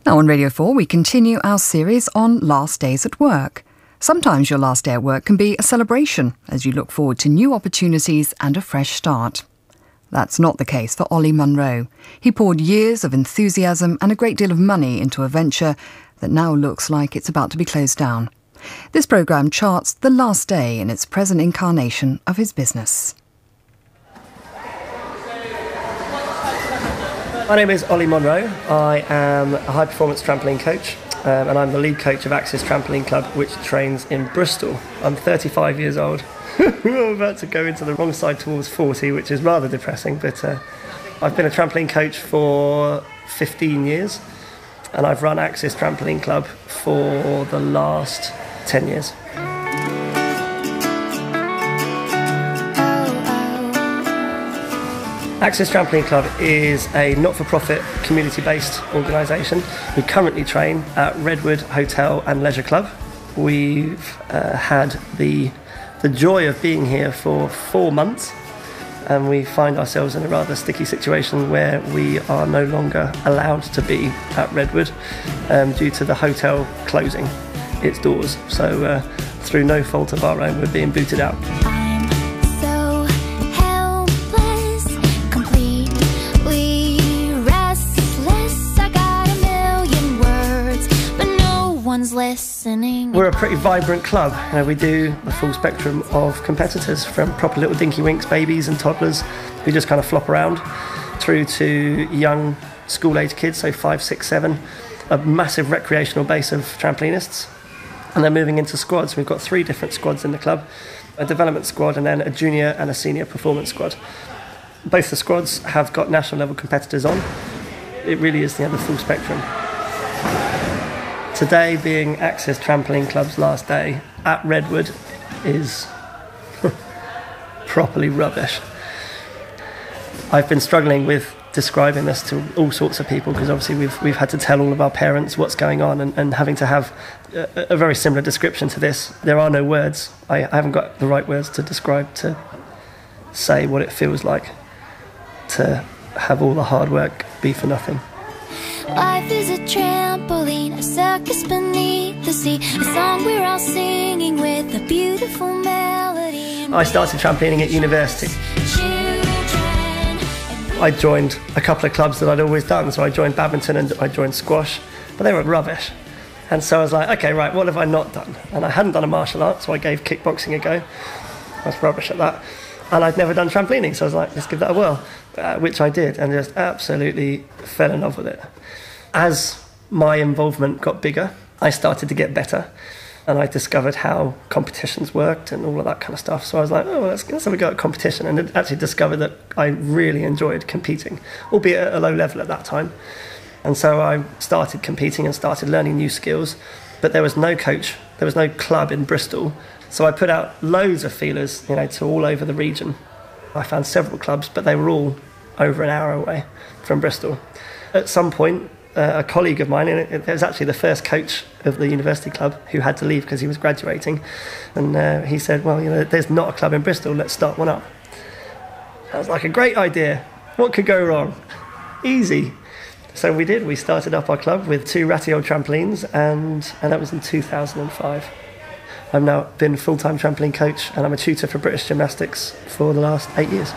Now on Radio 4, we continue our series on last days at work. Sometimes your last day at work can be a celebration as you look forward to new opportunities and a fresh start. That's not the case for Olly Monro. He poured years of enthusiasm and a great deal of money into a venture that now looks like it's about to be closed down. This programme charts the last day in its present incarnation of his business. My name is Olly Monro. I am a high-performance trampoline coach and I'm the lead coach of Axis Trampoline Club, which trains in Bristol. I'm 35 years old. I'm about to go into the wrong side towards 40, which is rather depressing, but I've been a trampoline coach for 15 years and I've run Axis Trampoline Club for the last 10 years. Axis Trampoline Club is a not-for-profit, community-based organisation. We currently train at Redwood Hotel and Leisure Club. We've had the joy of being here for 4 months, and we find ourselves in a rather sticky situation where we are no longer allowed to be at Redwood due to the hotel closing its doors. So through no fault of our own, we're being booted out. Listening. We're a pretty vibrant club. We do the full spectrum of competitors, from proper little dinky winks babies and toddlers who just kind of flop around, through to young school-age kids, so 5, 6, 7, a massive recreational base of trampolinists, and they're moving into squads. We've got 3 different squads in the club, a development squad and then a junior and a senior performance squad. Both the squads have got national level competitors on. It really is the full spectrum. Today, being Axis Trampoline Club's last day at Redwood, is properly rubbish. I've been struggling with describing this to all sorts of people because obviously we've had to tell all of our parents what's going on and having to have a very similar description to this. There are no words. I haven't got the right words to describe, to say what it feels like to have all the hard work be for nothing. Life is a trampoline, a circus beneath the sea, a song we're all singing with a beautiful melody. I started trampolining at university. I joined a couple of clubs that I'd always done, so I joined badminton and I joined squash, but they were rubbish. And so I was like, okay, right, what have I not done? And I hadn't done a martial art, so I gave kickboxing a go. I was rubbish at that. And I'd never done trampolining, so I was like, let's give that a whirl, which I did, and just absolutely fell in love with it. As my involvement got bigger, I started to get better, and I discovered how competitions worked and all of that kind of stuff. So I was like, oh, let's have a go at competition, and actually discovered that I really enjoyed competing, albeit at a low level at that time. And so I started competing and started learning new skills, but there was no coach, there was no club in Bristol. So I put out loads of feelers, to all over the region. I found several clubs, but they were all over an hour away from Bristol. At some point, a colleague of mine, and it was actually the first coach of the university club who had to leave because he was graduating, and he said, well, there's not a club in Bristol, let's start one up. I was like, a great idea. What could go wrong? Easy. So we did. We started up our club with 2 ratty old trampolines, and that was in 2005. I've now been a full-time trampoline coach, and I'm a tutor for British gymnastics for the last 8 years.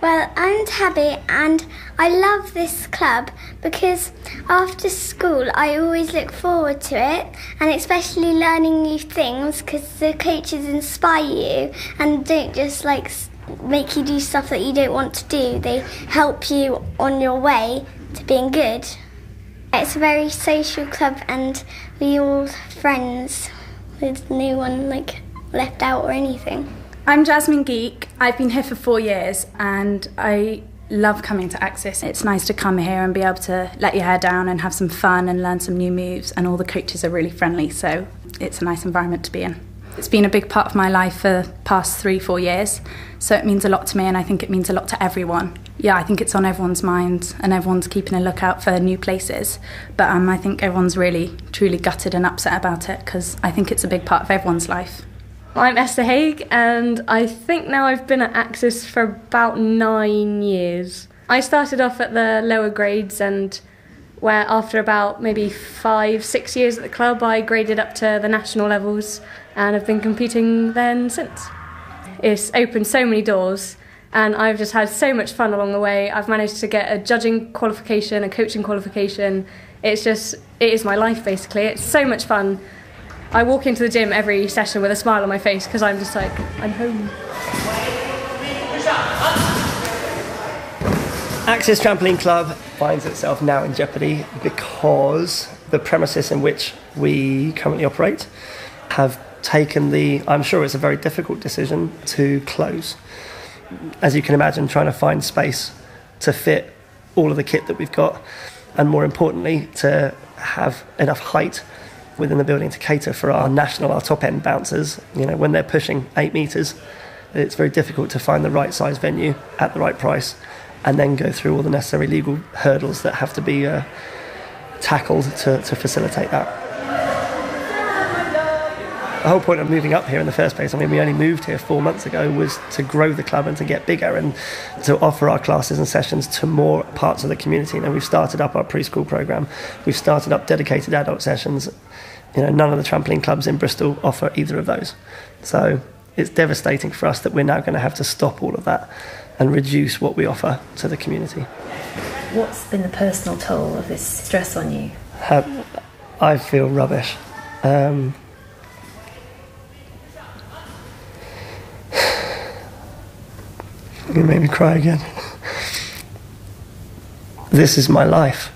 Well, I'm Tabby, and I love this club because after school I always look forward to it, and especially learning new things because the coaches inspire you and don't just make you do stuff that you don't want to do. They help you on your way to being good. It's a very social club and we all friends. There's no one left out or anything. I'm Jasmine Geek. I've been here for 4 years and I love coming to Axis. It's nice to come here and be able to let your hair down and have some fun and learn some new moves, and all the coaches are really friendly, so it's a nice environment to be in. It's been a big part of my life for the past 3-4 years, so it means a lot to me, and I think it means a lot to everyone. Yeah, I think it's on everyone's mind and everyone's keeping a lookout for new places, but I think everyone's really, truly gutted and upset about it because I think it's a big part of everyone's life. I'm Esther Haig, and I think now I've been at Axis for about 9 years. I started off at the lower grades and where after about maybe 5-6 years at the club, I graded up to the national levels and have been competing then since. It's opened so many doors, and I've just had so much fun along the way. I've managed to get a judging qualification, a coaching qualification. It is my life basically. It's so much fun. I walk into the gym every session with a smile on my face because I'm just like, I'm home. Axis Trampoline Club finds itself now in jeopardy because the premises in which we currently operate have taken I'm sure it's a very difficult decision to close. As you can imagine, trying to find space to fit all of the kit that we've got, and more importantly, to have enough height within the building to cater for our top end bouncers. When they're pushing 8 metres, it's very difficult to find the right size venue at the right price and then go through all the necessary legal hurdles that have to be tackled to facilitate that. The whole point of moving up here in the first place, we only moved here 4 months ago, was to grow the club and to get bigger and to offer our classes and sessions to more parts of the community. We've started up our preschool programme, we've started up dedicated adult sessions. None of the trampoline clubs in Bristol offer either of those. So it's devastating for us that we're now going to have to stop all of that and reduce what we offer to the community. What's been the personal toll of this stress on you? I feel rubbish. You made me cry again. This is my life.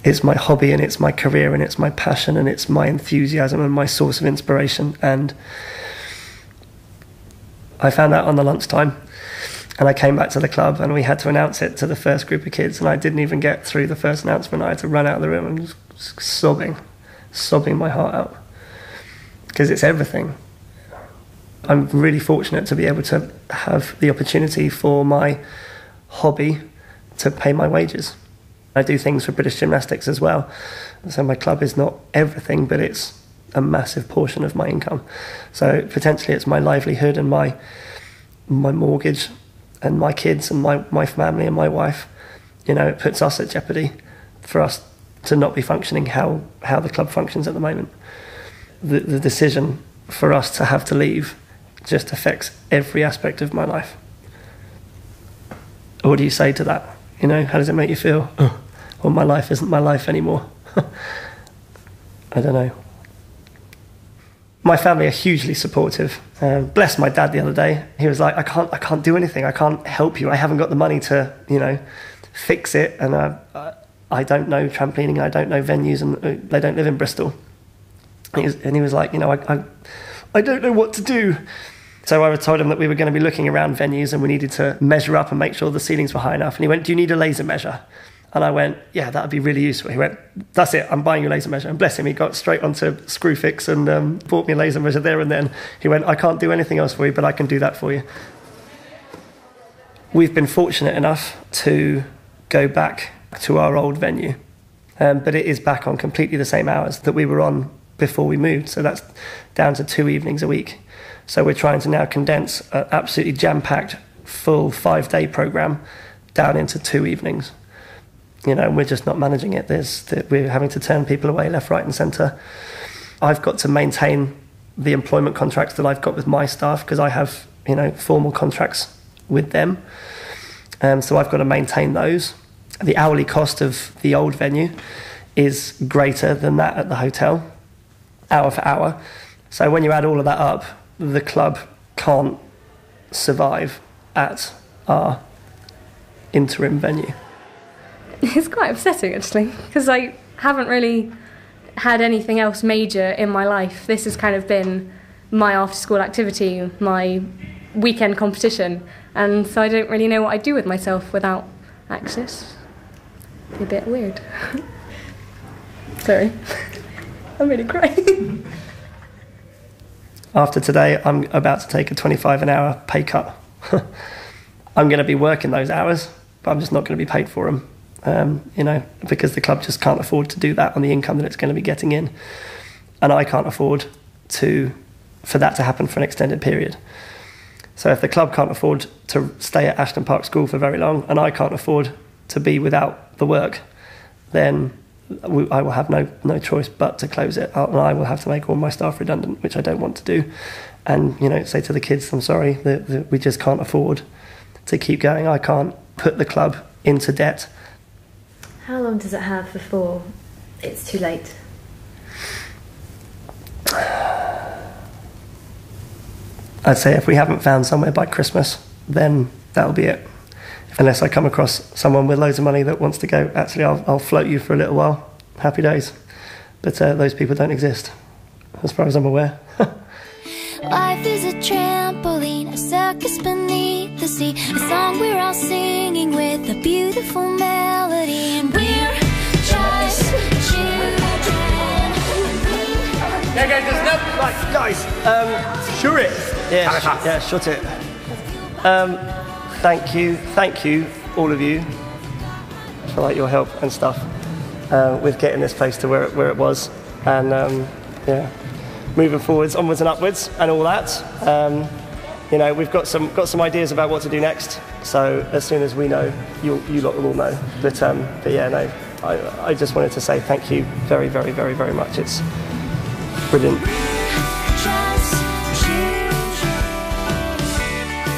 It's my hobby and it's my career and it's my passion and it's my enthusiasm and my source of inspiration. And I found out on the lunchtime, and I came back to the club and we had to announce it to the first group of kids, and I didn't even get through the first announcement. I had to run out of the room and just sobbing my heart out, because it's everything. I'm really fortunate to be able to have the opportunity for my hobby to pay my wages. I do things for British Gymnastics as well, so my club is not everything, but it's a massive portion of my income. So potentially it's my livelihood and my mortgage and my kids and my family and my wife. It puts us at jeopardy for us to not be functioning how the club functions at the moment. The decision for us to have to leave just affects every aspect of my life. What do you say to that? How does it make you feel? Well, my life isn't my life anymore. I don't know. My family are hugely supportive. Bless my dad the other day. He was like, I can't do anything. I can't help you. I haven't got the money to, fix it. And I don't know trampolining. I don't know venues, and they don't live in Bristol. And he was like, I don't know what to do. So I told him that we were going to be looking around venues and we needed to measure up and make sure the ceilings were high enough. And he went, do you need a laser measure? And I went, yeah, that would be really useful. He went, that's it, I'm buying you a laser measure. And bless him, he got straight onto Screwfix and bought me a laser measure there and then. He went, I can't do anything else for you, but I can do that for you. We've been fortunate enough to go back to our old venue, but it is back on completely the same hours that we were on before we moved. So that's down to 2 evenings a week. So we're trying to now condense an absolutely jam-packed, full 5-day programme down into 2 evenings. And we're just not managing it. We're having to turn people away left, right and centre. I've got to maintain the employment contracts that I've got with my staff, because I have, formal contracts with them. So I've got to maintain those. The hourly cost of the old venue is greater than that at the hotel, hour for hour. So when you add all of that up, the club can't survive at our interim venue. It's quite upsetting actually, because I haven't really had anything else major in my life. This has kind of been my after-school activity, my weekend competition, and so I don't really know what I'd do with myself without Axis. It'd be a bit weird. Sorry, I'm really crying. After today, I'm about to take a 25 an hour pay cut. I'm going to be working those hours, but I'm just not going to be paid for them. Because the club just can't afford to do that on the income that it's going to be getting in. And I can't afford for that to happen for an extended period. So if the club can't afford to stay at Ashton Park School for very long, and I can't afford to be without the work, then I will have no choice but to close it. And I will have to make all my staff redundant, which I don't want to do. And, you know, say to the kids, I'm sorry, that we just can't afford to keep going. I can't put the club into debt. How long does it have before it's too late? I'd say if we haven't found somewhere by Christmas, then that'll be it. Unless I come across someone with loads of money that wants to go, actually, I'll float you for a little while. Happy days. But those people don't exist, as far as I'm aware. Life is a trampoline, a circus beneath the sea, a song we're all singing with a beautiful melody, and we're just children. Yeah, guys, there's no... Right, guys, shoot it. Yeah, shut it. Thank you, all of you, for like your help and stuff with getting this place to where it was, and yeah, moving forwards, onwards and upwards, and all that. You know, we've got some ideas about what to do next. So as soon as we know, you lot will all know. But yeah, no, I just wanted to say thank you very, very, very, very much. It's brilliant.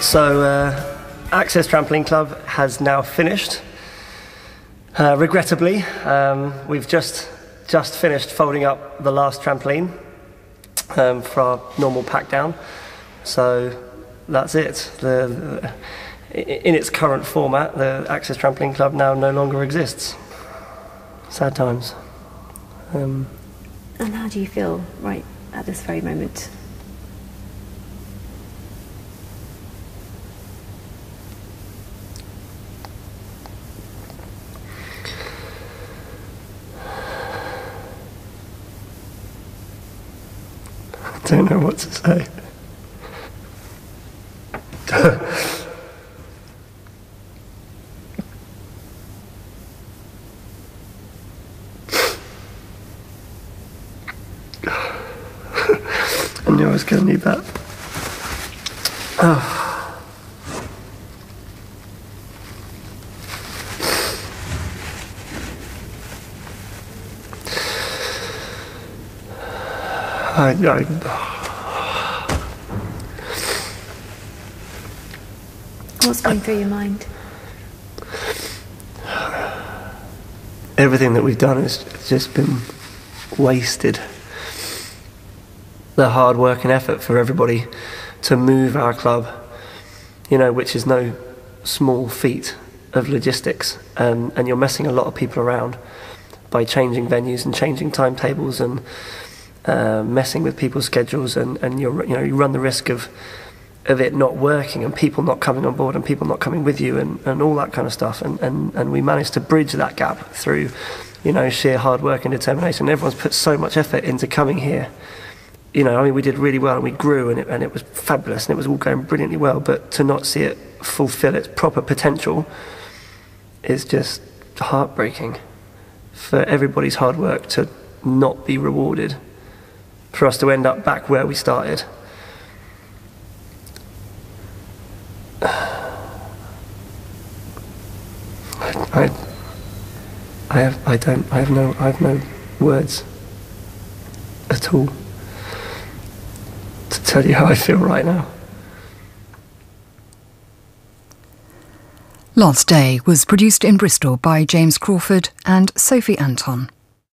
So Axis Trampoline Club has now finished. Regrettably, we've just finished folding up the last trampoline for our normal pack down. So that's it. In its current format, the Axis Trampoline Club now no longer exists. Sad times. And how do you feel right at this very moment? I don't know what to say. I knew I was going to need that. Oh. What's going through your mind? Everything that we've done has just been wasted. The hard work and effort for everybody to move our club, you know, which is no small feat of logistics, and you're messing a lot of people around by changing venues and changing timetables and messing with people's schedules, and you run the risk of it not working and people not coming on board and people not coming with you and all that kind of stuff, and we managed to bridge that gap through, you know, sheer hard work and determination. Everyone's put so much effort into coming here. You know, I mean, we did really well and we grew and it was fabulous and it was all going brilliantly well, but to not see it fulfill its proper potential is just heartbreaking. For everybody's hard work to not be rewarded, for us to end up back where we started. I have no words at all to tell you how I feel right now. Last Day was produced in Bristol by James Crawford and Sophie Anton.